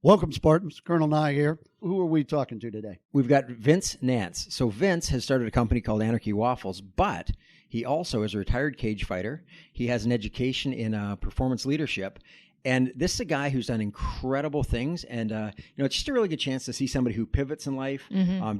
Welcome, Spartans. Colonel Nye here. Who are we talking to today? We've got Vince Nance. So Vince has started a company called Anarchy Waffles, but he also is a retired cage fighter. He has an education in performance leadership. And this is a guy who's done incredible things. And, it's just a really good chance to see somebody who pivots in life,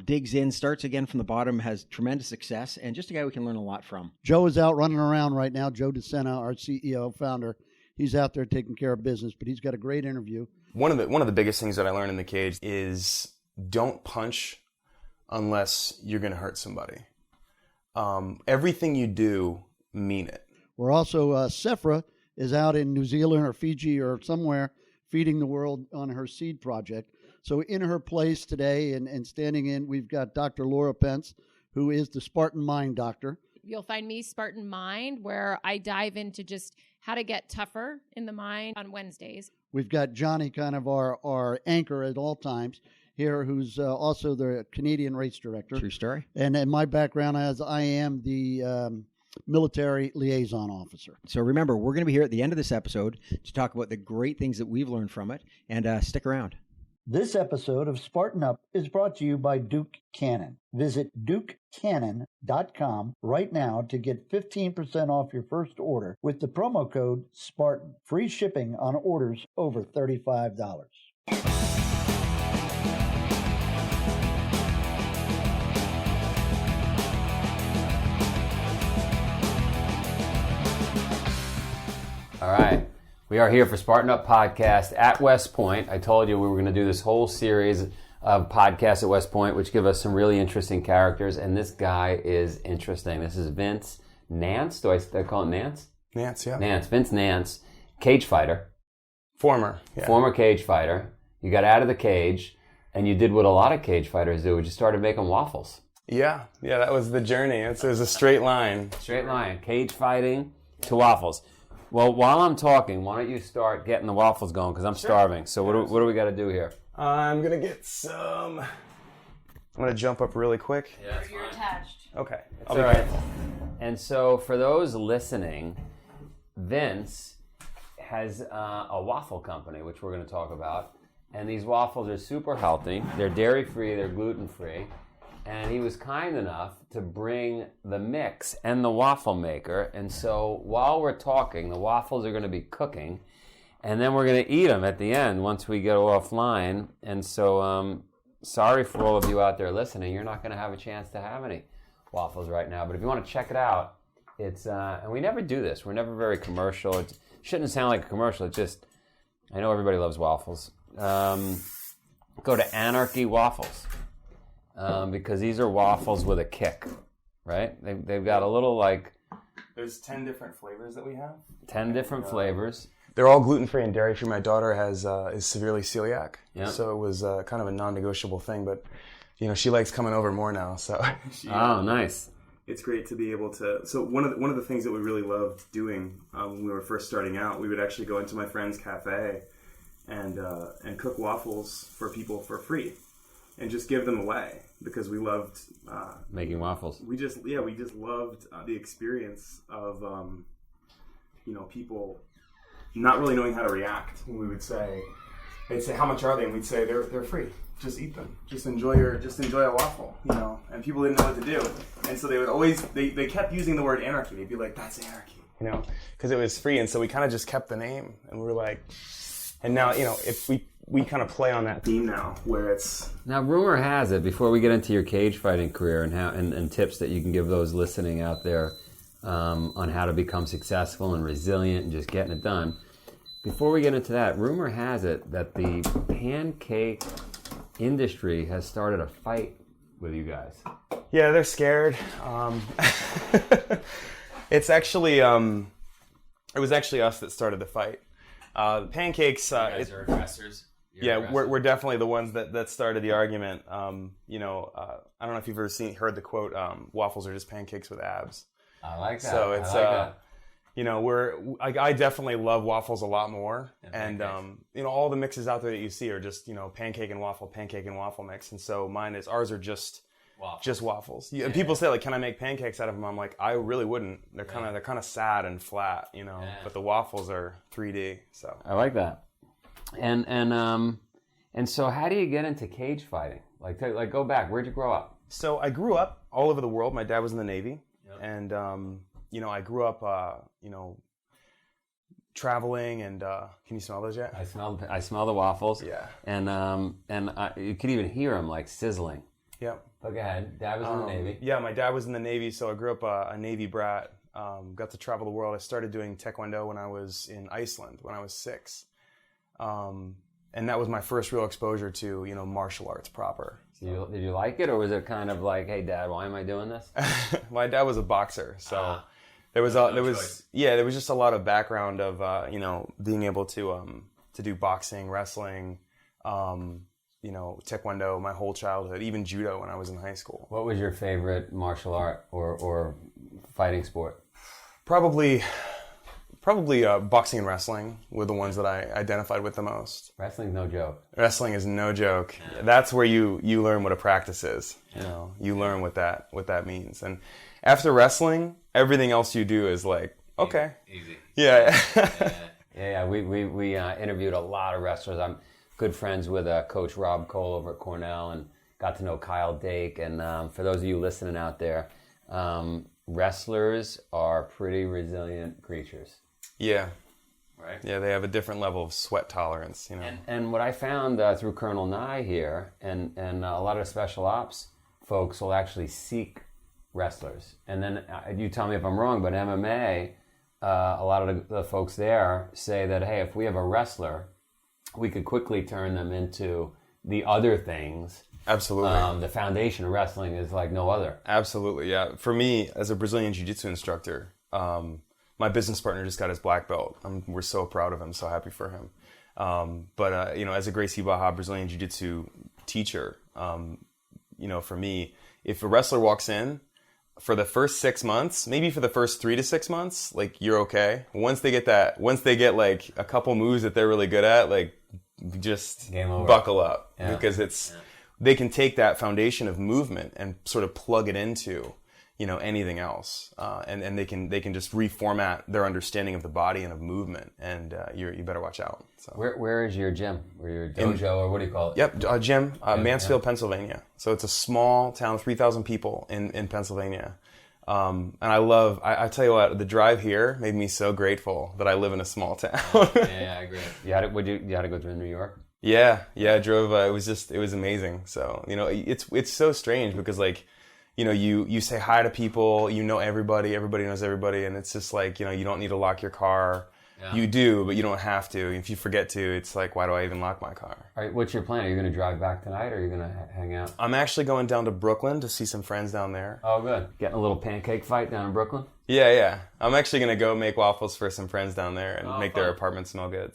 digs in, starts again from the bottom, has tremendous success, and just a guy we can learn a lot from. Joe is out running around right now. Joe De Sena, our CEO, founder. He's out there taking care of business, but he's got a great interview. One of the biggest things that I learned in the cage is don't punch unless you're going to hurt somebody. Everything you do, mean it. We're also, Sephra is out in New Zealand or Fiji or somewhere feeding the world on her seed project. So in her place today and standing in, we've got Dr. Laura Pence, who is the Spartan Mind Doctor. You'll find me Spartan Mind, where I dive into just how to get tougher in the mind on Wednesdays. We've got Johnny, kind of our anchor at all times here, who's also the Canadian race director. True story. And in my background, as I am the military liaison officer. So remember, we're going to be here at the end of this episode to talk about the great things that we've learned from it, and stick around. This episode of Spartan Up is brought to you by Duke Cannon. Visit dukecannon.com right now to get 15% off your first order with the promo code SPARTAN. Free shipping on orders over $35. All right. We are here for Spartan Up Podcast at West Point. I told you we were going to do this whole series of podcasts at West Point, which give us some really interesting characters, and this guy is interesting. This is Vince Nance. Do I call it Nance? Nance, yeah. Nance. Vince Nance, cage fighter. Former Cage fighter. You got out of the cage, and you did what a lot of cage fighters do. You just started making waffles. Yeah, that was the journey. It was a straight line. Straight line. Cage fighting to waffles. Well, while I'm talking, why don't you start getting the waffles going, because I'm starving. So what do we got to do here? I'm going to get some... I'm going to jump up really quick. Yeah, You're attached. Okay. All right. And so for those listening, Vince has a waffle company, which we're going to talk about. And these waffles are super healthy. They're dairy-free. They're gluten-free. And he was kind enough to bring the mix and the waffle maker. And so while we're talking, the waffles are going to be cooking. And then we're going to eat them at the end once we go offline. And so sorry for all of you out there listening. You're not going to have a chance to have any waffles right now. But if you want to check it out, it's and we never do this. We're never very commercial. It shouldn't sound like a commercial. It just, I know everybody loves waffles. Go to Anarchy Waffles. Because these are waffles with a kick, right? They've got a little like... There's 10 different flavors that we have. 10 different flavors. They're all gluten-free and dairy-free. My daughter is severely celiac, so it was kind of a non-negotiable thing. But she likes coming over more now. So nice. It's great to be able to. So one of the things that we really loved doing when we were first starting out, we would actually go into my friend's cafe and cook waffles for people for free. And just give them away because we loved making waffles. We just loved the experience of people not really knowing how to react when we would say, they'd say, how much are they? And we'd say they're free. Just eat them. Just enjoy a waffle, And people didn't know what to do, and so they would always they kept using the word anarchy. They'd be like, that's anarchy, because it was free, and so we kind of just kept the name, and we were like, and now if we kind of play on that theme now, where it's... Now, rumor has it, before we get into your cage fighting career and tips that you can give those listening out there on how to become successful and resilient and just getting it done, before we get into that, rumor has it that the pancake industry has started a fight with you guys. Yeah, they're scared. It's actually... it was actually us that started the fight. The pancakes... you guys are aggressors. We're definitely the ones that started the argument. I don't know if you've ever heard the quote, waffles are just pancakes with abs. I like that. So it's, I definitely love waffles a lot more. And all the mixes out there that you see are just, pancake and waffle mix. And so ours are just waffles. Yeah. People say, like, can I make pancakes out of them? I'm like, I really wouldn't. They're kind of sad and flat, but the waffles are 3D. So I like that. And And so how do you get into cage fighting? Like go back. Where'd you grow up? So I grew up all over the world. My dad was in the Navy. And, I grew up, traveling and, can you smell those yet? I smell the waffles. Yeah. And you could even hear them like sizzling. Yep. But go ahead. Dad was in the Navy. Yeah, my dad was in the Navy, so I grew up a Navy brat. Got to travel the world. I started doing taekwondo when I was in Iceland when I was 6. And that was my first real exposure to, martial arts proper. Did you like it, or was it kind of like, hey, Dad, why am I doing this? My dad was a boxer, so there was just a lot of background of being able to do boxing, wrestling, taekwondo my whole childhood, even judo when I was in high school. What was your favorite martial art or fighting sport? Probably boxing and wrestling were the ones that I identified with the most. Wrestling's no joke. Wrestling is no joke. Yeah. That's where you learn what a practice is. Yeah. You learn what that means. And after wrestling, everything else you do is like, okay. Easy. Yeah. Yeah. We interviewed a lot of wrestlers. I'm good friends with Coach Rob Cole over at Cornell and got to know Kyle Dake. And for those of you listening out there, wrestlers are pretty resilient creatures. Yeah. Right? Yeah, they have a different level of sweat tolerance, And what I found through Colonel Nye here, and a lot of special ops folks will actually seek wrestlers. And then you tell me if I'm wrong, but MMA, a lot of the folks there say that, hey, if we have a wrestler, we could quickly turn them into the other things. Absolutely. The foundation of wrestling is like no other. Absolutely, yeah. For me, as a Brazilian Jiu Jitsu instructor, my business partner just got his black belt. We're so proud of him, so happy for him. But as a Gracie Barra Brazilian Jiu Jitsu teacher, for me, if a wrestler walks in, for the first 6 months, maybe for the first 3 to 6 months, like, you're okay. Once they get like a couple moves that they're really good at, like, just buckle up. Yeah. Because they can take that foundation of movement and sort of plug it into anything else, and they can just reformat their understanding of the body and of movement, and you better watch out. So. Where is your gym, or your dojo, or what do you call it? Yep, gym, Mansfield, Pennsylvania. So it's a small town, 3,000 people in Pennsylvania, and I tell you what, the drive here made me so grateful that I live in a small town. Yeah, I agree. You had to go through New York? Yeah, I drove. It was amazing. So it's so strange because like. You say hi to people, everybody knows everybody, and it's just like, you don't need to lock your car. Yeah. You do, but you don't have to. If you forget to, it's like, why do I even lock my car? All right, what's your plan? Are you going to drive back tonight, or are you going to hang out? I'm actually going down to Brooklyn to see some friends down there. Oh, good. Getting a little pancake fight down in Brooklyn? Yeah. I'm actually going to go make waffles for some friends down there and make their apartment smell good.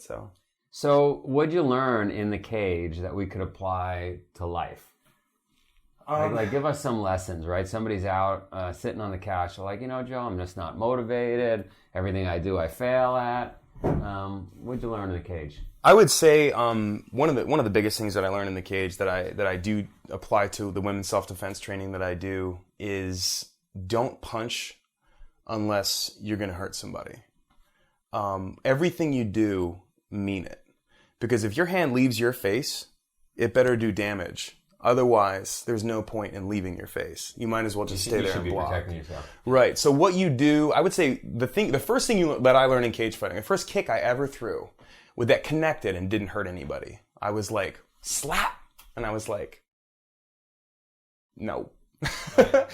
So what'd you learn in the cage that we could apply to life? Like give us some lessons, right? Somebody's out sitting on the couch. They're like, Joe, I'm just not motivated. Everything I do, I fail at. What'd you learn in the cage? I would say one of the biggest things that I learned in the cage that I do apply to the women's self-defense training that I do is don't punch unless you're going to hurt somebody. Everything you do, mean it. Because if your hand leaves your face, it better do damage. Otherwise, there's no point in leaving your face. You might as well just stay there and block. Protecting yourself. Right. So what you do, I would say the first thing that I learned in cage fighting, the first kick I ever threw, that connected and didn't hurt anybody. I was like, slap, and I was like, no. Right.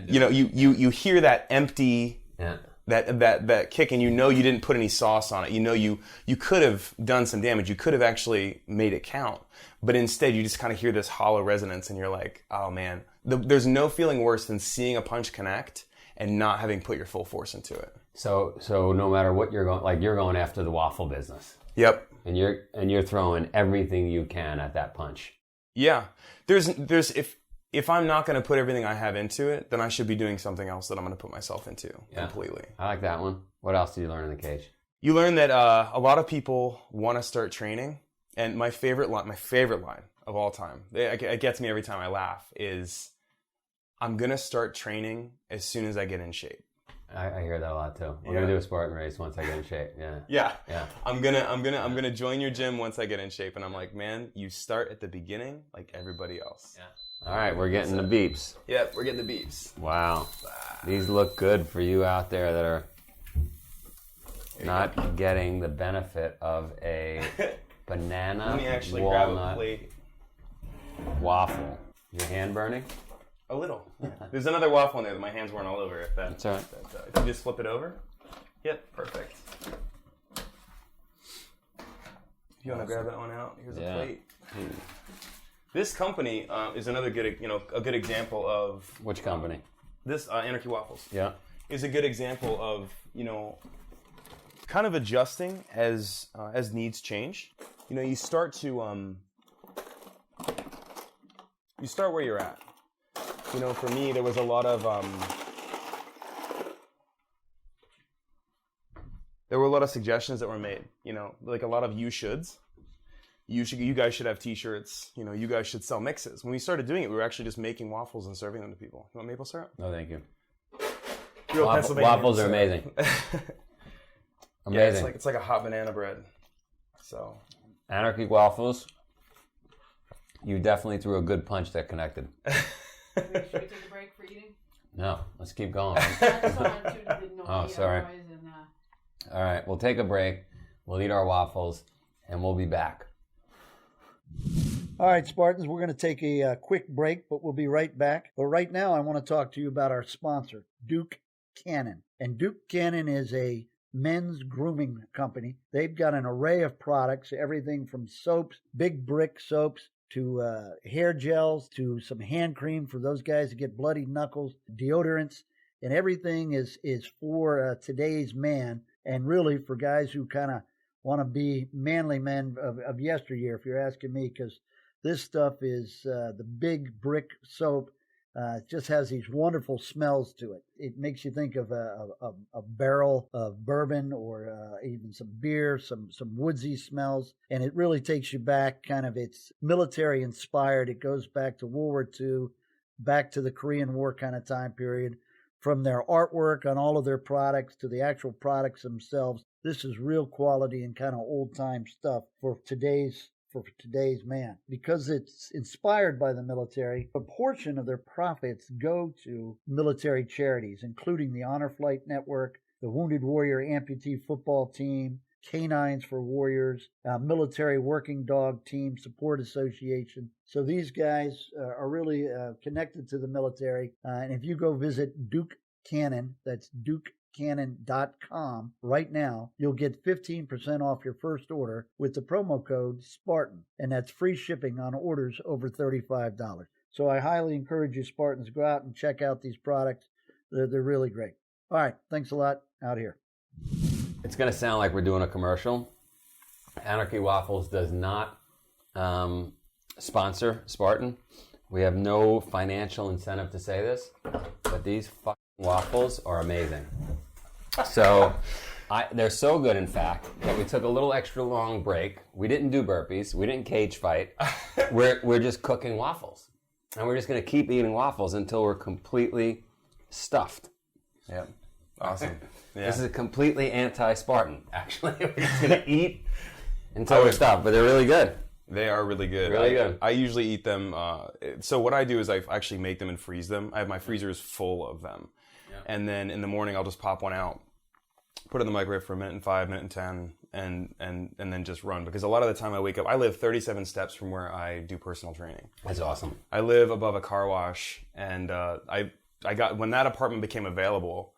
You hear that empty. Yeah. That kick, and you didn't put any sauce on it. You could have done some damage. You could have actually made it count. But instead, you just kind of hear this hollow resonance, and you're like, oh man. There's no feeling worse than seeing a punch connect and not having put your full force into it. So no matter what you're going after the waffle business. Yep. And you're throwing everything you can at that punch. Yeah. If I'm not going to put everything I have into it, then I should be doing something else that I'm going to put myself into completely. I like that one. What else did you learn in the cage? You learn that a lot of people want to start training, and my favorite line of all time, it gets me every time I laugh, is I'm going to start training as soon as I get in shape. I hear that a lot too. We're gonna do a Spartan race once I get in shape. Yeah. I'm gonna join your gym once I get in shape, and I'm like, man, you start at the beginning like everybody else. Yeah. All right, we're getting the beeps. Yep, we're getting the beeps. Wow, these look good for you out there that are not getting the benefit of a banana Let me actually grab a walnut plate. waffle. Your hand burning? A little. Yeah. There's another waffle in there that my hands weren't all over. If That's all right. If you just flip it over. Yep, perfect. If you want to grab that one out, here's a plate. This company is another good, a good example of Which company? This Anarchy Waffles. Yeah. Is a good example of kind of adjusting as needs change. You start to you start where you're at. For me, there was a lot of suggestions that were made. Like a lot of you shoulds. You guys should have T-shirts. You guys should sell mixes. When we started doing it, we were actually just making waffles and serving them to people. You want maple syrup? No, thank you. Real Pennsylvania Waffles are syrup. amazing. Yeah, it's like a hot banana bread. So Anarchy Waffles. You definitely threw a good punch that connected. Should we take a break for eating? No, let's keep going. I just wanted to didn't know Oh, the sorry. noise and, All right, we'll take a break. We'll eat our waffles, and we'll be back. All right, Spartans, we're going to take a quick break, but we'll be right back. But right now, I want to talk to you about our sponsor, Duke Cannon. And Duke Cannon is a men's grooming company. They've got an array of products, everything from soaps, big brick soaps, to hair gels, to some hand cream for those guys that get bloody knuckles, deodorants, and everything is for today's man, and really for guys who kind of want to be manly men of yesteryear, if you're asking me, because this stuff is the big brick soap. It just has these wonderful smells to it. It makes you think of a barrel of bourbon or even some beer, some woodsy smells. And it really takes you back, it's military inspired. It goes back to World War II, back to the Korean War kind of time period. From their artwork on all of their products to the actual products themselves, this is real quality and kind of old time stuff for today's man. Because it's inspired by the military, a portion of their profits go to military charities, including the Honor Flight Network, the Wounded Warrior Amputee Football Team, Canines for Warriors, Military Working Dog Team Support Association. So these guys are really connected to the military. And if you go visit Duke Cannon, that's DukeCannon.com right now, you'll get 15% off your first order with the promo code Spartan, and that's free shipping on orders over $35. So I highly encourage you, Spartans, go out and check out these products. They're really great. All right, thanks a lot. Out here. It's going to sound like we're doing a commercial. Anarchy Waffles does not sponsor Spartan. We have no financial incentive to say this, but these fucking waffles are amazing. So they're so good, in fact, that we took a little extra long break. We didn't do burpees. We didn't cage fight. We're just cooking waffles. And we're just going to keep eating waffles until we're completely stuffed. Yep. Awesome. Yeah. This is completely anti-Spartan, actually. We're just going to eat until we're stuffed, but they're really good. They are really good. Really good. I usually eat them. So what I do is I actually make them and freeze them. I have my freezers full of them. Yeah. And then in the morning, I'll just pop one out, put it in the microwave for a minute and 5, minute and 10, and then just run. Because a lot of the time I wake up, I live 37 steps from where I do personal training. That's awesome. I live above a car wash, and I got, when that apartment became available,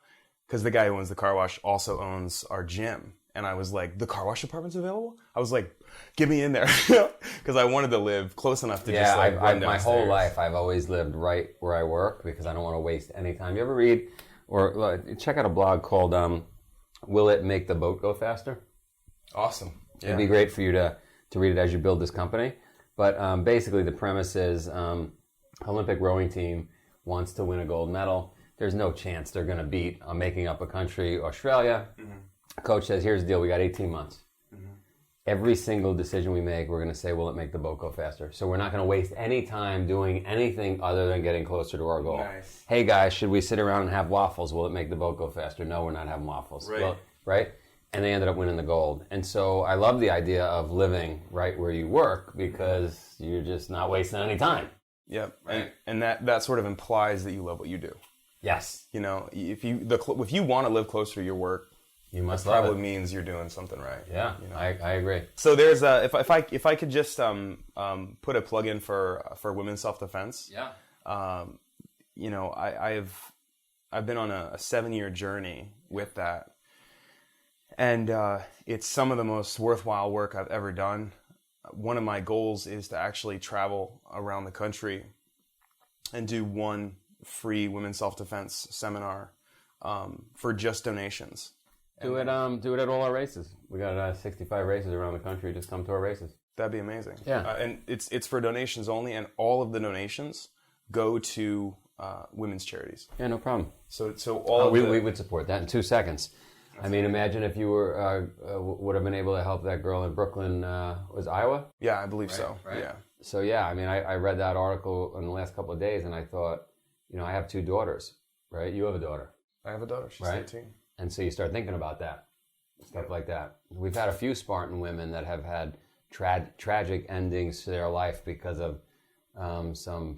because the guy who owns the car wash also owns our gym. And I was like, the car wash department's available? I was like, get me in there. Because I wanted to live close enough to just like run downstairs. My whole life, I've always lived right where I work because I don't want to waste any time. You ever read or check out a blog called Will It Make the Boat Go Faster? Awesome. Yeah. It'd be great for you to read it as you build this company. But basically the premise is Olympic rowing team wants to win a gold medal. There's no chance they're going to beat, I'm making up a country, Australia. Mm-hmm. Coach says, here's the deal, we got 18 months. Mm-hmm. every single decision we make, we're going to say, will it make the boat go faster? So we're not going to waste any time doing anything other than getting closer to our goal. Nice. Hey guys, should we sit around and have waffles? Will it make the boat go faster? No, we're not having waffles. Right. Well, right? And they ended up winning the gold. And so I love the idea of living right where you work because you're just not wasting any time. Yep. Right. And that sort of implies that you love what you do. Yes. You know, if you want to live closer to your work, You must that love probably it. means you're doing something right. Yeah, You know? I agree. So there's if I could just put a plug in for women's self-defense. Yeah. You know, I've been on a 7-year journey with that. And it's some of the most worthwhile work I've ever done. One of my goals is to actually travel around the country and do one free women's self-defense seminar for just donations. Do it at all our races. We got 65 races around the country. Just come to our races. That'd be amazing. Yeah. And it's for donations only, and all of the donations go to women's charities. Yeah, no problem. So all of we would support that in 2 seconds. I mean, imagine if you were would have been able to help that girl in Brooklyn. Was Iowa? Yeah, I believe so. Right. Yeah. So yeah, I mean, I read that article in the last couple of days, and I thought, you know, I have 2 daughters, right? You have a daughter, I have a daughter. She's Right. 18. and so you start thinking about that stuff like that. We've had a few Spartan women that have had tragic endings to their life because of some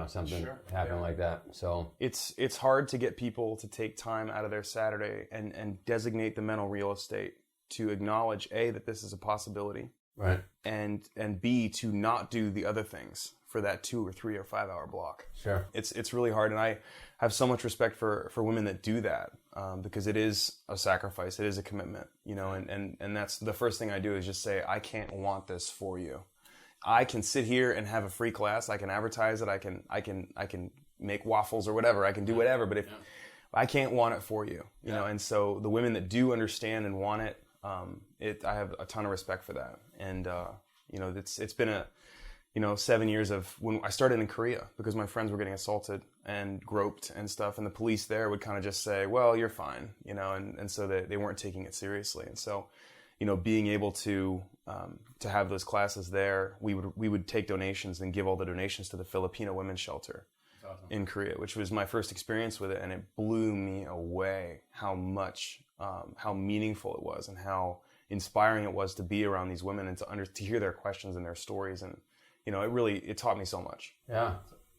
something happened like that. So It's hard to get people to take time out of their Saturday and designate the mental real estate to acknowledge A, that this is a possibility, right, and B, to not do the other things for that 2 or 3 or 5 hour block. sure, It's really hard, and I have so much respect for women that do that because it is a sacrifice, it is a commitment, you know, and that's the first thing I do is just say, I can't want this for you. I can sit here and have a free class, I can advertise it, I can make waffles or whatever, I can do whatever, but if I can't want it for you, you know, and so the women that do understand and want it, I have a ton of respect for that, and you know, it's been 7 years of when I started in Korea because my friends were getting assaulted and groped and stuff, and the police there would kind of just say, well, you're fine, you know, and so they weren't taking it seriously. And so, you know, being able to have those classes there, we would take donations and give all the donations to the Filipino women's shelter in Korea, which was my first experience with it, and it blew me away how much, how meaningful it was and how inspiring it was to be around these women and to hear their questions and their stories. And you know, it taught me so much. yeah,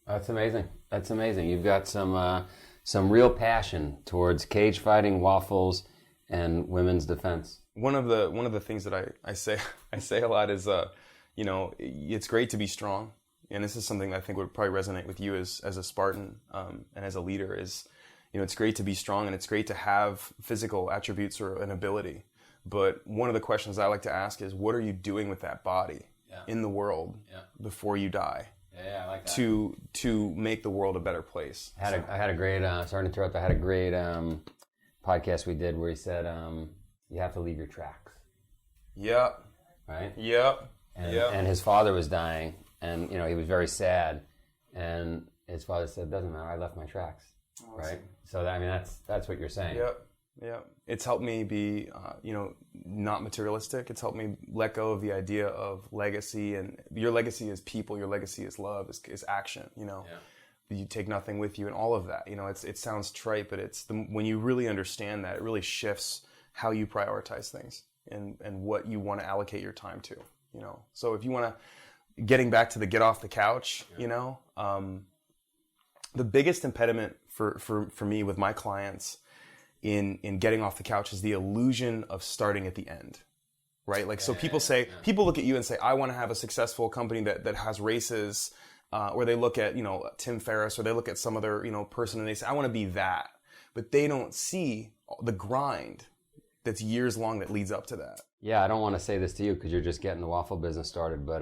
that's amazing. That's amazing. You've got some real passion towards cage fighting, waffles, and women's defense. One of the things that I say a lot is, you know, it's great to be strong, and this is something that I think would probably resonate with you as a Spartan and as a leader. Is, you know, it's great to be strong and it's great to have physical attributes or an ability, but one of the questions I like to ask is, what are you doing with that body in the world before you die? Yeah, I like that. To make the world a better place. I had a great, sorry to interrupt, I had a great podcast we did where he said, you have to leave your tracks. Yep. Right? Yep. And his father was dying, and, you know, he was very sad, and his father said, doesn't matter, I left my tracks. Right? So, I mean, that's what you're saying. Yep. Yeah, it's helped me be, you know, not materialistic. It's helped me let go of the idea of legacy, and your legacy is people. Your legacy is love, is action. You know, you take nothing with you, and all of that. You know, it sounds trite, but when you really understand that, it really shifts how you prioritize things and what you want to allocate your time to. You know, so if you want to, getting back to the get off the couch, you know, the biggest impediment for me with my clients in getting off the couch is the illusion of starting at the end, right? Like, so people look at you and say, I want to have a successful company that has races, or they look at, you know, Tim Ferriss, or they look at some other, you know, person and they say, I want to be that. But they don't see the grind that's years long that leads up to that. Yeah, I don't want to say this to you because you're just getting the waffle business started, but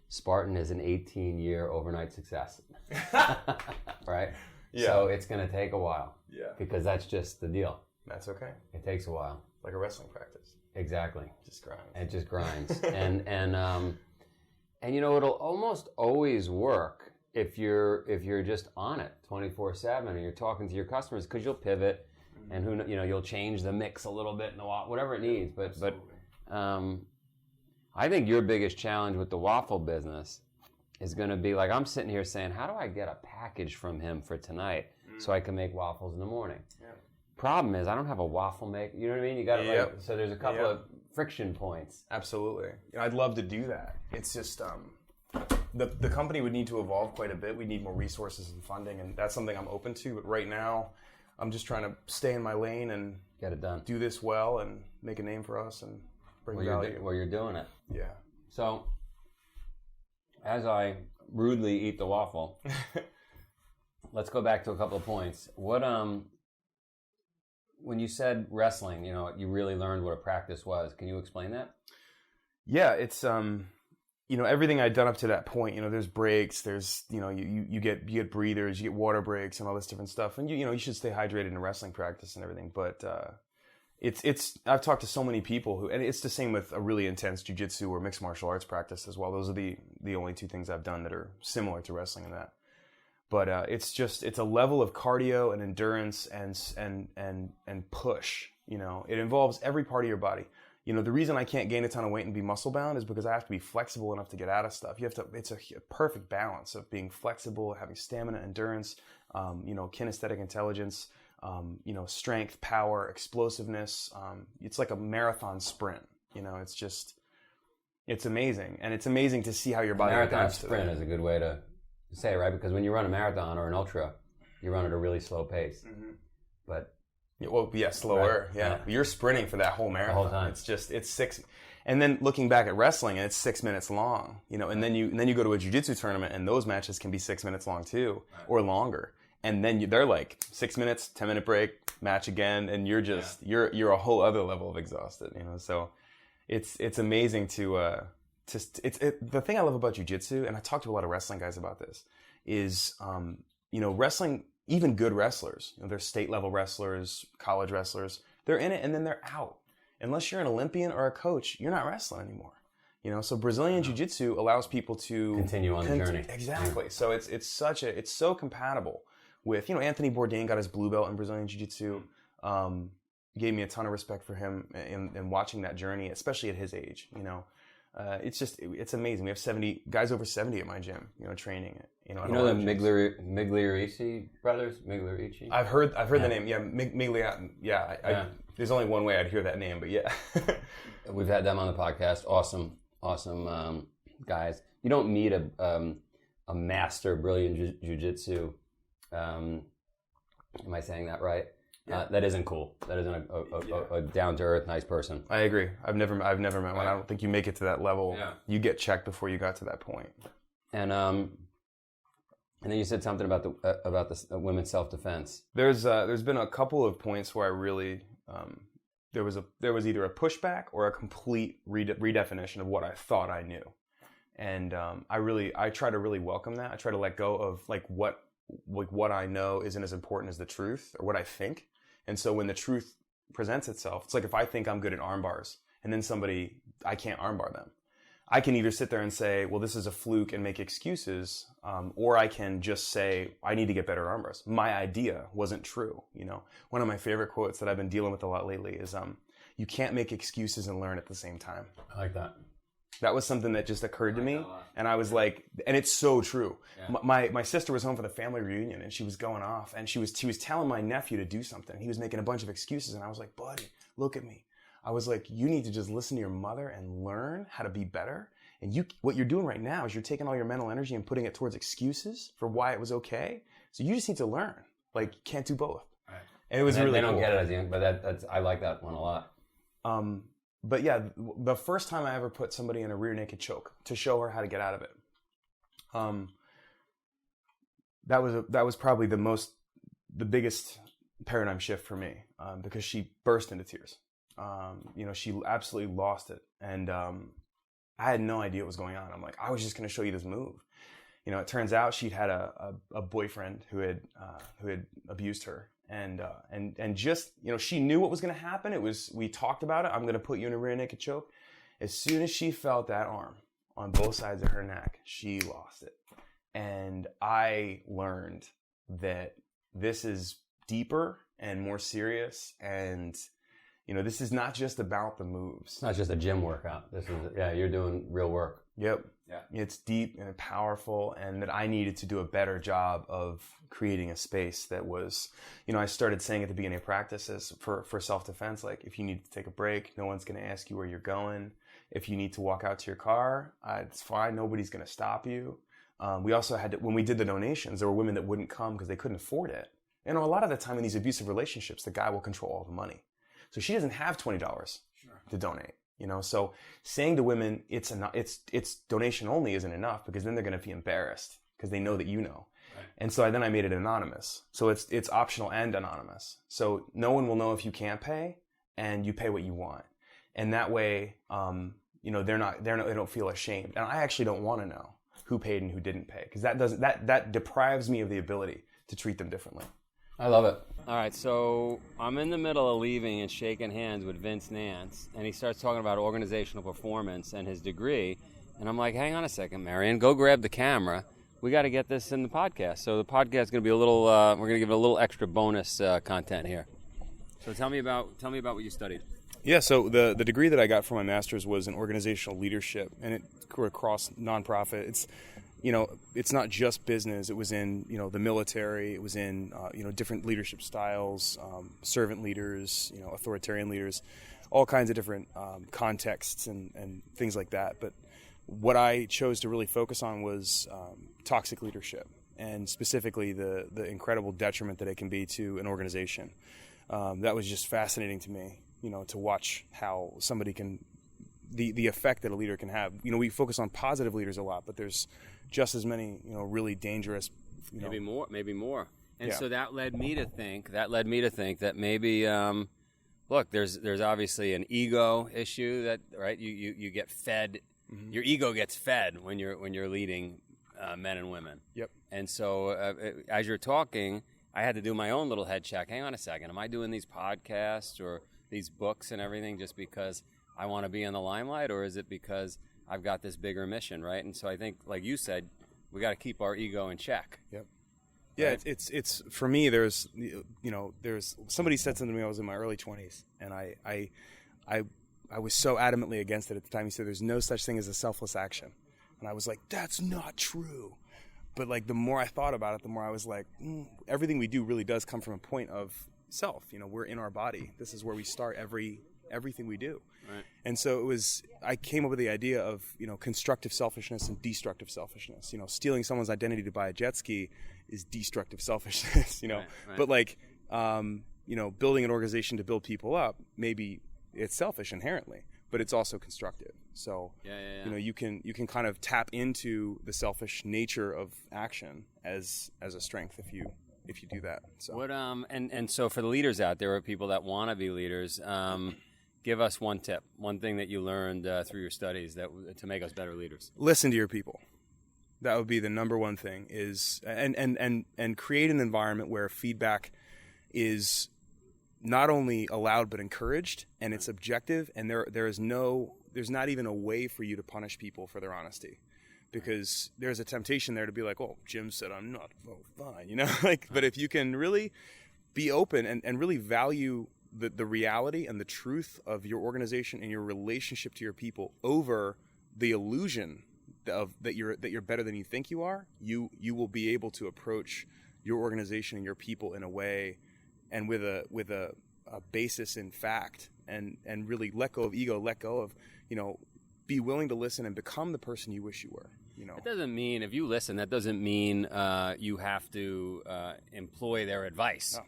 Spartan is an 18-year overnight success. Right? Yeah. So it's going to take a while. Yeah. Because that's just the deal. That's okay. It takes a while. Like a wrestling practice. Exactly. Just grind. It just grinds. and you know, it'll almost always work if you're just on it 24/7 and you're talking to your customers, because you'll pivot and you'll change the mix a little bit and whatever it needs. But I think your biggest challenge with the waffle business is going to be like, I'm sitting here saying, how do I get a package from him for tonight so I can make waffles in the morning? Yeah. Problem is, I don't have a waffle maker. You know what I mean? You got to so there's a couple of friction points. Absolutely. I'd love to do that. It's just the company would need to evolve quite a bit. We need more resources and funding, and that's something I'm open to. But right now, I'm just trying to stay in my lane and get it done. Do this well and make a name for us and bring value. You're doing it. Yeah. So, as I rudely eat the waffle, let's go back to a couple of points. What when you said wrestling, you really learned what a practice was. Can you explain that? Yeah, it's everything I'd done up to that point. There's breaks, there's you get breathers, you get water breaks, and all this different stuff. And you should stay hydrated in wrestling practice and everything. But it's I've talked to so many people who, and it's the same with a really intense jiu-jitsu or mixed martial arts practice as well. Those are the only two things I've done that are similar to wrestling in that. But it's a level of cardio and endurance and push. It involves every part of your body. The reason I can't gain a ton of weight and be muscle bound is because I have to be flexible enough to get out of stuff. It's a perfect balance of being flexible, having stamina, endurance, kinesthetic intelligence, strength, power, explosiveness. It's like a marathon sprint. It's amazing. And it's amazing to see how your body marathon sprint is a good way to say it, right? Because when you run a marathon or an ultra, you run at a really slow pace. Mm-hmm. But slower. Right? Yeah. You're sprinting for that whole marathon. The whole time. It's 6, and then looking back at wrestling, and it's 6 minutes long. And then you go to a jiu-jitsu tournament, and those matches can be 6 minutes long too, or longer. And then they're like 6 minutes, 10-minute break, match again, and you're just you're a whole other level of exhausted. So it's amazing to the thing I love about jiu-jitsu, and I talk to a lot of wrestling guys about this, is wrestling. Even good wrestlers, they're state level wrestlers, college wrestlers, they're in it and then they're out. Unless you're an Olympian or a coach, you're not wrestling anymore. So Brazilian Jiu Jitsu allows people to continue on the journey. Exactly. So it's so compatible with, Anthony Bourdain got his blue belt in Brazilian Jiu Jitsu. Gave me a ton of respect for him in watching that journey, especially at his age. It's amazing. We have 70 guys over 70 at my gym, training. The Migliorici brothers? Migliorici? I've heard the name. Yeah, Migliat. Yeah, there's only one way I'd hear that name, but yeah. We've had them on the podcast. Awesome guys. You don't meet a master Brazilian Jiu-Jitsu. Am I saying that right? Yeah. That isn't cool. That isn't a down-to-earth, nice person. I agree. I've never met one. I don't think you make it to that level. Yeah. You get checked before you got to that point. And then you said something about the women's self-defense. There's been a couple of points where I really there was either a pushback or a complete redefinition of what I thought I knew, and I try to really welcome that. I try to let go of what I know isn't as important as the truth or what I think. And so when the truth presents itself, it's like if I think I'm good at arm bars and then I can't arm bar them. I can either sit there and say, well, this is a fluke and make excuses, or I can just say, I need to get better at arm bars. My idea wasn't true. One of my favorite quotes that I've been dealing with a lot lately is, you can't make excuses and learn at the same time. I like that. That was something that just occurred to me, and I was like, and it's so true. Yeah. My sister was home for the family reunion, and she was going off, and she was telling my nephew to do something. He was making a bunch of excuses, and I was like, buddy, look at me. I was like, you need to just listen to your mother and learn how to be better. And what you're doing right now is you're taking all your mental energy and putting it towards excuses for why it was okay. So you just need to learn. You can't do both. Right. And it was really cool. They don't get it as young, but that's I like that one a lot. But yeah, the first time I ever put somebody in a rear naked choke to show her how to get out of it, that was probably the biggest paradigm shift for me, because she burst into tears. She absolutely lost it, and I had no idea what was going on. I'm like, I was just going to show you this move. It turns out she'd had a boyfriend who had abused her. And just, she knew what was going to happen. We talked about it. I'm going to put you in a rear naked choke. As soon as she felt that arm on both sides of her neck, she lost it. And I learned that this is deeper and more serious. And This is not just about the moves. It's not just a gym workout. This is, you're doing real work. Yep. Yeah. It's deep and powerful, and that I needed to do a better job of creating a space that was, I started saying at the beginning of practices for self-defense, like, if you need to take a break, no one's going to ask you where you're going. If you need to walk out to your car, it's fine. Nobody's going to stop you. We also had to, when we did the donations, there were women that wouldn't come because they couldn't afford it. A lot of the time in these abusive relationships, the guy will control all the money. So she doesn't have $20 to donate. So saying to women, it's donation only isn't enough, because then they're going to be embarrassed because they know that you know. Right. And so then I made it anonymous. So it's optional and anonymous. So no one will know if you can't pay, and you pay what you want. And that way, they don't feel ashamed. And I actually don't want to know who paid and who didn't pay, because that deprives me of the ability to treat them differently. I love it. All right, so I'm in the middle of leaving and shaking hands with Vince Nance, and he starts talking about organizational performance and his degree, and I'm like, hang on a second, Marion, go grab the camera. We got to get this in the podcast. So the podcast is going to be a little, we're going to give it a little extra bonus content here. So tell me about what you studied. Yeah, so the degree that I got for my master's was in organizational leadership, and it across nonprofit. It's not just business. It was in, the military. It was in, different leadership styles, servant leaders, authoritarian leaders, all kinds of different contexts and things like that. But what I chose to really focus on was toxic leadership, and specifically the incredible detriment that it can be to an organization. That was just fascinating to me, to watch how somebody can, the effect that a leader can have. We focus on positive leaders a lot, but there's just as many, really dangerous. Maybe more. And yeah. So that led me to think that maybe, look, there's obviously an ego issue that, right? You get fed, mm-hmm. Your ego gets fed when you're leading men and women. Yep. And so as you're talking, I had to do my own little head check. Hang on a second. Am I doing these podcasts or these books and everything just because I want to be in the limelight, or is it because I've got this bigger mission, right? And so I think, like you said, we got to keep our ego in check. Yep. Yeah, right? it's for me. There's somebody said something to me. I was in my early 20s, and I was so adamantly against it at the time. He said, "There's no such thing as a selfless action," and I was like, "That's not true." But like the more I thought about it, the more I was like, everything we do really does come from a point of self. We're in our body. This is where we start everything we do. Right. And so I came up with the idea of, constructive selfishness and destructive selfishness. Stealing someone's identity to buy a jet ski is destructive selfishness, Right. But building an organization to build people up, maybe it's selfish inherently, but it's also constructive. So, you can kind of tap into the selfish nature of action as a strength if you do that. So what and so for the leaders out there, or people that want to be leaders, give us one tip, one thing that you learned through your studies to make us better leaders. Listen to your people. That would be the number one thing, is and create an environment where feedback is not only allowed but encouraged, and it's objective, and there's not even a way for you to punish people for their honesty. Because there's a temptation there to be like, oh, Jim said I'm not, oh, fine, but if you can really be open and really value the reality and the truth of your organization and your relationship to your people over the illusion of that you're better than you think you are, you will be able to approach your organization and your people in a way and with a basis in fact, and really let go of ego, let go of, be willing to listen and become the person you wish you were. It doesn't mean, if you listen, that doesn't mean you have to employ their advice.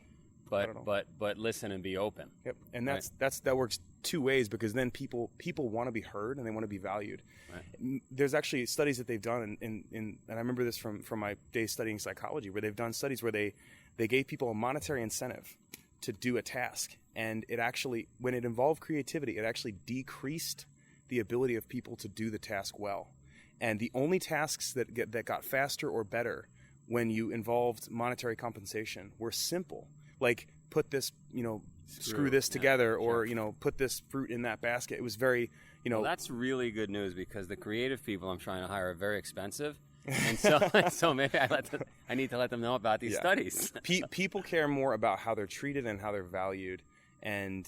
No, but listen and be open. Yep, and that works two ways, because then people want to be heard and they want to be valued. Right. There's actually studies that they've done, and I remember this from my days studying psychology, where they've done studies where they gave people a monetary incentive to do a task, and it actually, when it involved creativity, it actually decreased the ability of people to do the task well. And the only tasks that got faster or better when you involved monetary compensation were simple, like put this, screw this together, or put this fruit in that basket. It was very, Well, that's really good news, because the creative people I'm trying to hire are very expensive, and so maybe I need to let them know about these studies. People care more about how they're treated and how they're valued, and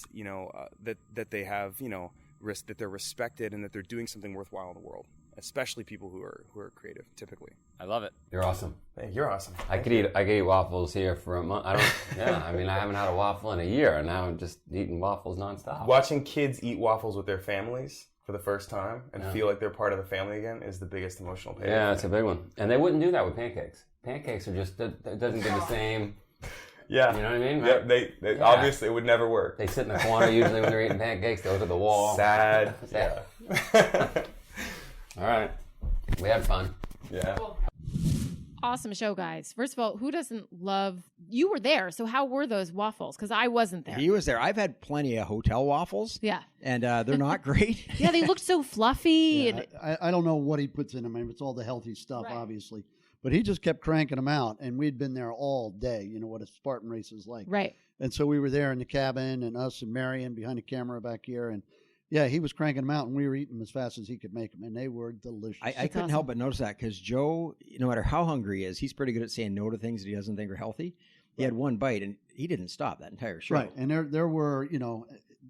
that they have that they're respected and that they're doing something worthwhile in the world, especially people who are creative typically. I love it. You're awesome. Hey, you're awesome. I could eat waffles here for a month. I haven't had a waffle in a year, and now I'm just eating waffles nonstop. Watching kids eat waffles with their families for the first time and feel like they're part of the family again is the biggest emotional payoff. Yeah, it's a big one. And they wouldn't do that with pancakes. Pancakes are just, it doesn't get the same. Yeah. You know what I mean? Right? They obviously it would never work. They sit in the corner usually when they're eating pancakes. They look at the wall. Sad. Yeah. All right. We had fun. Yeah. Awesome show, guys. First of all, who doesn't love... You were there, so how were those waffles? Because I wasn't there. He was there. I've had plenty of hotel waffles. Yeah. And they're not great. Yeah, they looked so fluffy. Yeah, and I don't know what he puts in them. I mean, it's all the healthy stuff, Right. obviously. But he just kept cranking them out, and we'd been there all day. You know what a Spartan race is like. Right. And so we were there in the cabin, and us and Marion behind the camera back here, and yeah, he was cranking them out, and we were eating them as fast as he could make them, and they were delicious. I couldn't help but notice that because Joe, no matter how hungry he is, he's pretty good at saying no to things that he doesn't think are healthy. He had one bite, and he didn't stop that entire show. Right, and there were,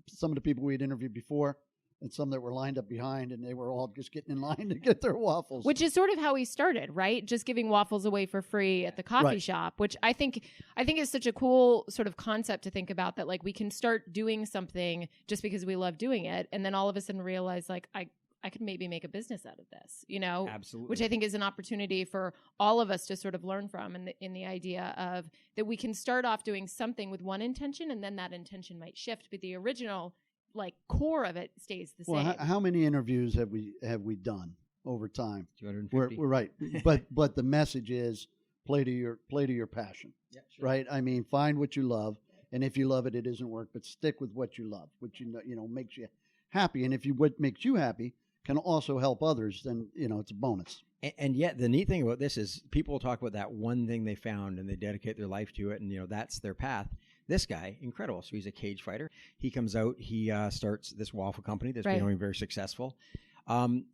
some of the people we had interviewed before, and some that were lined up behind, and they were all just getting in line to get their waffles. Which is sort of how he started, right? Just giving waffles away for free at the coffee Right. shop, which I think is such a cool sort of concept to think about, that like we can start doing something just because we love doing it, and then all of a sudden realize like I could maybe make a business out of this, Absolutely. Which I think is an opportunity for all of us to sort of learn from, in the idea of that we can start off doing something with one intention, and then that intention might shift, but the original like core of it stays the well, same. how many interviews have we done over time? 250. We're right, but the message is play to your passion. Yeah, sure. Right? I mean, find what you love, and if you love it, it isn't work. But stick with what you love, which makes you happy. And if what makes you happy can also help others, then it's a bonus. And yet, the neat thing about this is people talk about that one thing they found, and they dedicate their life to it, and that's their path. This guy, incredible. So he's a cage fighter. He comes out. He starts this waffle company that's becoming very successful.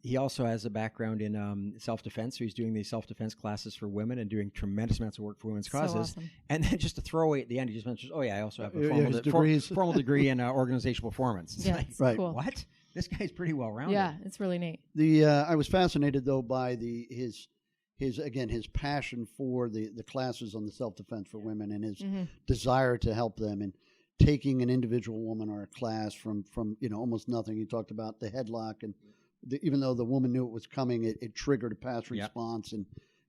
He also has a background in self-defense. So he's doing these self-defense classes for women and doing tremendous amounts of work for women's causes. Awesome. And then just to throw away at the end, he just mentions, I also have a formal degree in organizational performance. It's Yeah, like, it's right. cool. what? This guy's pretty well-rounded. Yeah, it's really neat. I was fascinated though by his passion for the classes on the self-defense for women, and his desire to help them, and taking an individual woman or a class from almost nothing. He talked about the headlock, and even though the woman knew it was coming, it triggered a past response, and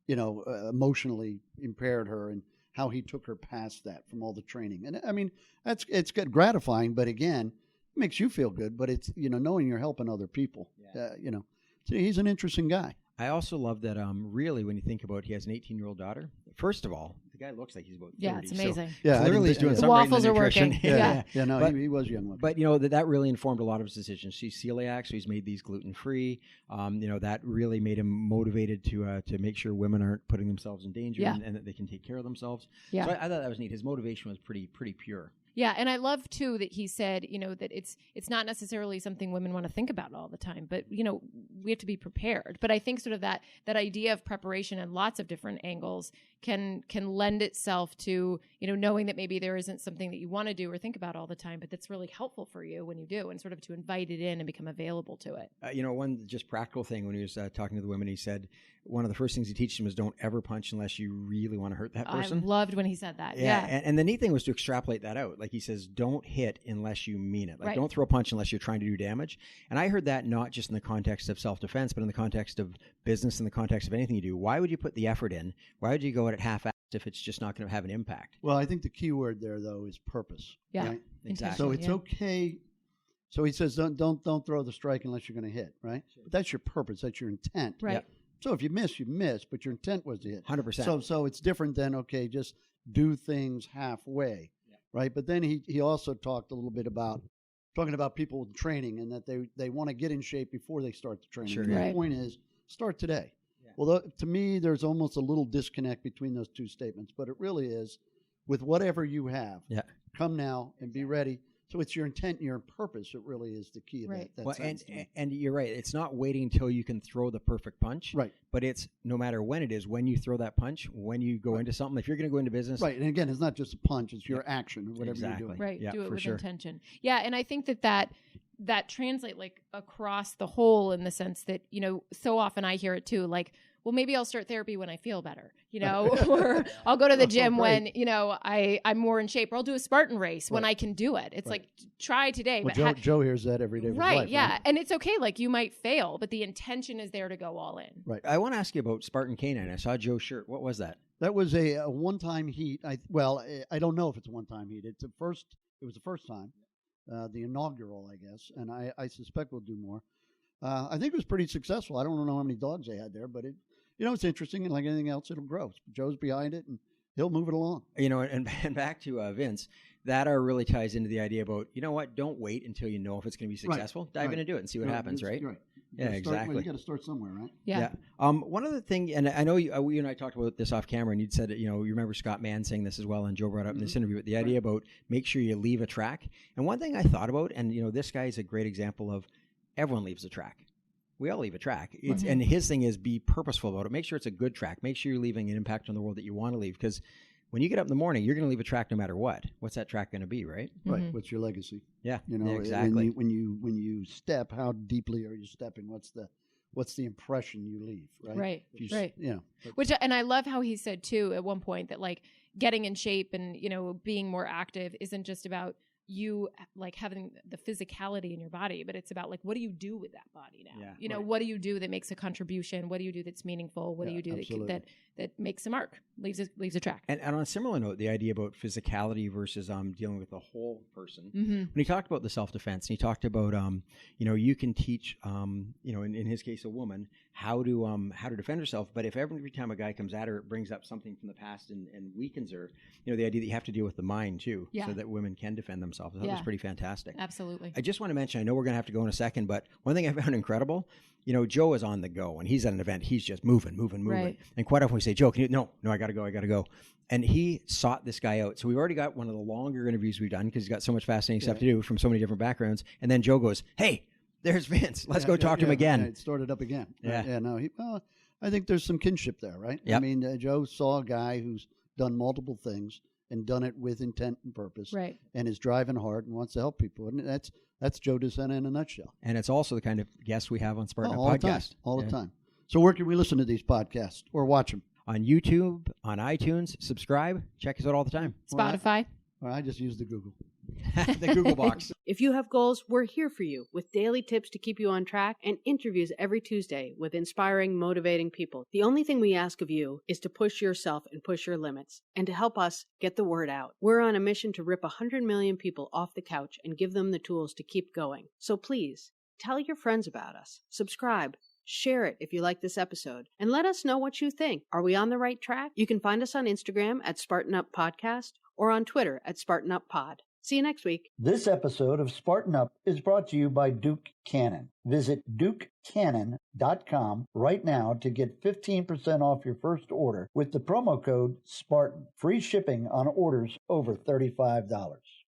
emotionally impaired her, and how he took her past that from all the training. And I mean, it's gratifying, but again, it makes you feel good. But it's knowing you're helping other people. So he's an interesting guy. I also love that, really, when you think about, he has an 18-year-old daughter. First of all, the guy looks like he's about 30. Yeah, it's amazing. Yeah, Clearly he's doing The something right in waffles the are nutrition. working. Yeah. No, But- he was young. But, that really informed a lot of his decisions. He's celiac, so he's made these gluten-free. That really made him motivated to make sure women aren't putting themselves in danger, and that they can take care of themselves. Yeah. So I thought that was neat. His motivation was pretty pure. Yeah, and I love too that he said, that it's not necessarily something women want to think about all the time, but we have to be prepared. But I think sort of that idea of preparation and lots of different angles can lend itself to knowing that maybe there isn't something that you want to do or think about all the time, but that's really helpful for you when you do, and sort of to invite it in and become available to it. One just practical thing, when he was talking to the women, he said one of the first things he teaches them is don't ever punch unless you really want to hurt that person. I loved when he said that. Yeah. And the neat thing was to extrapolate that out. Like he says, don't hit unless you mean it. Like don't throw a punch unless you're trying to do damage. And I heard that not just in the context of self-defense, but in the context of business, in the context of anything you do. Why would you put the effort in? Why would you go at it half-assed if it's just not going to have an impact? Well, I think the key word there though is purpose. Yeah. Right? Exactly. So it's okay. So he says, don't throw the strike unless you're going to hit, right? But that's your purpose. That's your intent. Right. Yep. So if you miss, you miss, but your intent was to hit. 100%. So it's different than, okay, just do things halfway, right? But then he also talked a little bit about talking about people with training, and that they want to get in shape before they start the training. Sure, And yeah. the point is, start today. Yeah. Well, to me, there's almost a little disconnect between those two statements, but it really is, with whatever you have, come now and be ready. So it's your intent and your purpose that really is the key of Right. that Well, sentence to me. and you're right. It's not waiting until you can throw the perfect punch. Right. But it's no matter when it is, when you throw that punch, when you go into something. If you're going to go into business, Right. And again, it's not just a punch, it's your action or whatever Exactly. you're doing. Right. Yeah, Do it for with sure. intention. Yeah. And I think that translate like across the whole in the sense that, so often I hear it too, like, well, maybe I'll start therapy when I feel better, or I'll go to the gym when, I'm more in shape, or I'll do a Spartan race when I can do it. It's like, try today. Well, but Joe hears that every day of his right. life. Yeah. And it's okay. Like you might fail, but the intention is there to go all in. Right. I want to ask you about Spartan Canine. I saw Joe's shirt. What was that? That was a one-time heat. I don't know if it's a one-time heat. It was the first time, the inaugural, I guess, and I suspect we'll do more. I think it was pretty successful. I don't know how many dogs they had there, but it's interesting, and like anything else, it'll grow. Joe's behind it, and he'll move it along. And back to Vince, that really ties into the idea about, don't wait until you know if it's going to be successful. Dive in and do it and see what happens, right? Right. Yeah, exactly. You got to start somewhere, right? Yeah. One other thing, and I know you and I talked about this off camera, and you'd said that, you remember Scott Mann saying this as well, and Joe brought up in this interview, but the idea about make sure you leave a track. And one thing I thought about, and this guy is a great example of everyone leaves a track. We all leave a track. And his thing is be purposeful about it. Make sure it's a good track. Make sure you're leaving an impact on the world that you want to leave. Because when you get up in the morning, you're going to leave a track no matter what. What's that track going to be, right? Right. What's your legacy? Yeah. Exactly. When you step, how deeply are you stepping? What's the impression you leave? Right. Right. Which, and I love how he said too at one point that like getting in shape and being more active isn't just about you like having the physicality in your body, but it's about like, what do you do with that body now? Yeah, what do you do that makes a contribution? What do you do that's meaningful? What do you do that makes a mark, leaves a track? And on a similar note, the idea about physicality versus dealing with the whole person. Mm-hmm. When he talked about the self-defense, and he talked about you can teach in his case a woman how to defend herself, but if every time a guy comes at her, it brings up something from the past and weakens her, the idea that you have to deal with the mind too, so that women can defend themselves. I thought that was pretty fantastic. Absolutely. I just want to mention, I know we're going to have to go in a second, but one thing I found incredible, Joe is on the go. When he's at an event, he's just moving. Right. And quite often we say, Joe, no, I got to go. And he sought this guy out. So we've already got one of the longer interviews we've done because he's got so much fascinating stuff to do from so many different backgrounds. And then Joe goes, hey, there's Vince. Let's go talk to him again. It started up again. Yeah. Yeah, no, I think there's some kinship there, right? Yep. I mean, Joe saw a guy who's done multiple things and done it with intent and purpose, right? And is driving hard and wants to help people, and that's Joe De Sena in a nutshell. And it's also the kind of guest we have on Spartan all Podcast all the time. So where can we listen to these podcasts or watch them? On YouTube, on iTunes. Subscribe. Check us out all the time. Spotify. I just use the Google. The Google box. If you have goals, we're here for you with daily tips to keep you on track and interviews every Tuesday with inspiring, motivating people. The only thing we ask of you is to push yourself and push your limits and to help us get the word out. We're on a mission to rip 100 million people off the couch and give them the tools to keep going. So please, tell your friends about us. Subscribe. Share it if you like this episode, and let us know what you think. Are we on the right track? You can find us on Instagram at Spartan Up Podcast or on Twitter at Spartan Up Pod. See you next week. This episode of Spartan Up is brought to you by Duke Cannon. Visit DukeCannon.com right now to get 15% off your first order with the promo code SPARTAN. Free shipping on orders over $35.